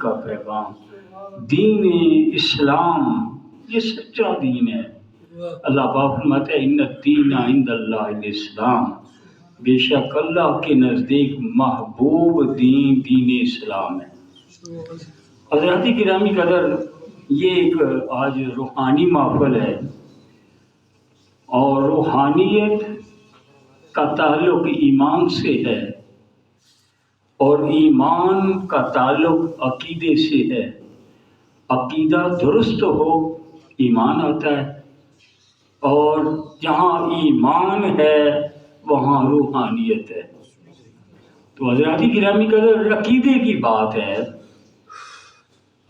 کا پیغام، دین اسلام یہ سچا دین ہے۔ اللہ پاک فرماتا ہے ان الدین عند اللہ الاسلام، بے شک اللہ کے نزدیک محبوب دین دین اسلام ہے۔ حضرات گرامی قدر، یہ ایک آج روحانی محفل ہے، اور روحانیت کا تعلق ایمان سے ہے، اور ایمان کا تعلق عقیدے سے ہے۔ عقیدہ درست ہو ایمان آتا ہے، اور جہاں ایمان ہے وہاں روحانیت ہے۔ تو حضرات گرامی قدر، عقیدے کی بات ہے۔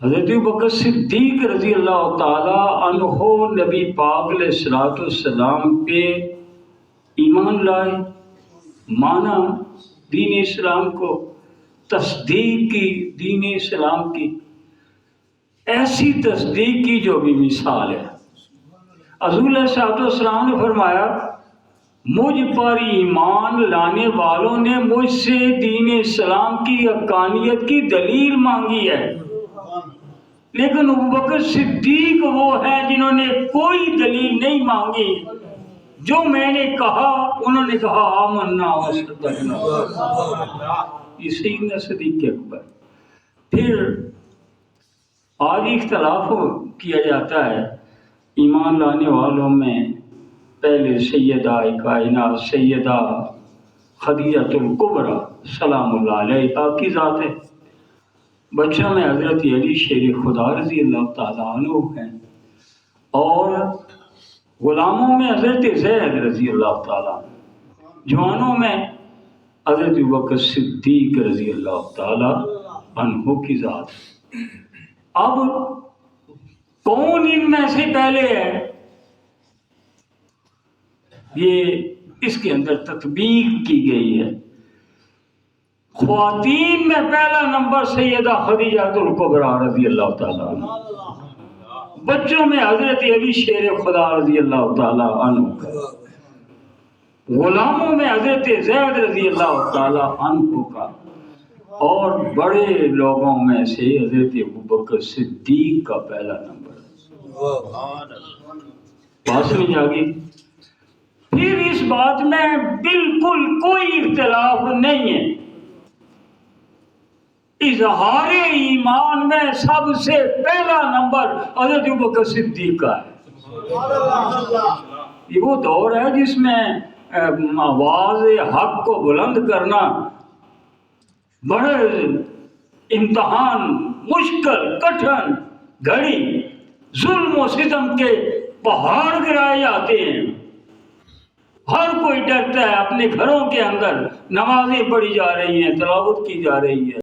حضرت ابوبکر صدیق رضی اللہ تعالی عنہ نبی پاک علیہ الصلوۃ والسلام پہ ایمان لائے، مانا دین اسلام کو، تصدیق کی دین اسلام کی، ایسی تصدیق کی جو بھی مثال ہے۔ حضور علیہ الصلوۃ والسلام نے فرمایا مجھ پر ایمان لانے والوں نے مجھ سے دین اسلام کی حقانیت کی دلیل مانگی ہے، لیکن ابوبکر صدیق وہ ہیں جنہوں نے کوئی دلیل نہیں مانگی، جو میں نے کہا انہوں نے کہا آمنا وصدقنا، یہ سیدنا صدیق اکبر۔ پھر آج اختلاف کیا جاتا ہے ایمان لانے والوں میں، پہلے سیدہ کائنات سیدہ خدیجہ الکبریٰ سلام اللہ علیہا کی ذات ہے، بچوں میں حضرت علی شیر خدا رضی اللہ تعالیٰ عنہ ہیں، اور غلاموں میں حضرت زید رضی اللہ تعالیٰ عنہ، جوانوں میں حضرت ابوبکر صدیق رضی اللہ تعالیٰ عنہ کی ذات۔ اب کون ان میں سے پہلے ہے، یہ اس کے اندر تطبیق کی گئی ہے۔ خواتین میں پہلا نمبر سیدہ خدیجہ الکبریٰ رضی اللہ تعالیٰ عنہ، بچوں میں حضرت علی شیر خدا رضی اللہ تعالیٰ عنہ کا، غلاموں میں حضرت زید رضی اللہ تعالیٰ عنہ کا، اور بڑے لوگوں میں سے حضرت ابوبکر صدیق کا پہلا نمبر ہے۔ بات سمجھ آ گئی؟ پھر اس بات میں بالکل کوئی اختلاف نہیں ہے، اظہار ایمان میں سب سے پہلا نمبر حضرت ابوبکر صدیق کا ہے۔ یہ وہ دور ہے جس میں آواز حق کو بلند کرنا بڑے امتحان، مشکل، کٹھن گھڑی، ظلم و ستم کے پہاڑ گرائے جاتے ہیں، ہر کوئی ڈرتا ہے، اپنے گھروں کے اندر نمازیں پڑھی جا رہی ہیں، تلاوت کی جا رہی ہے۔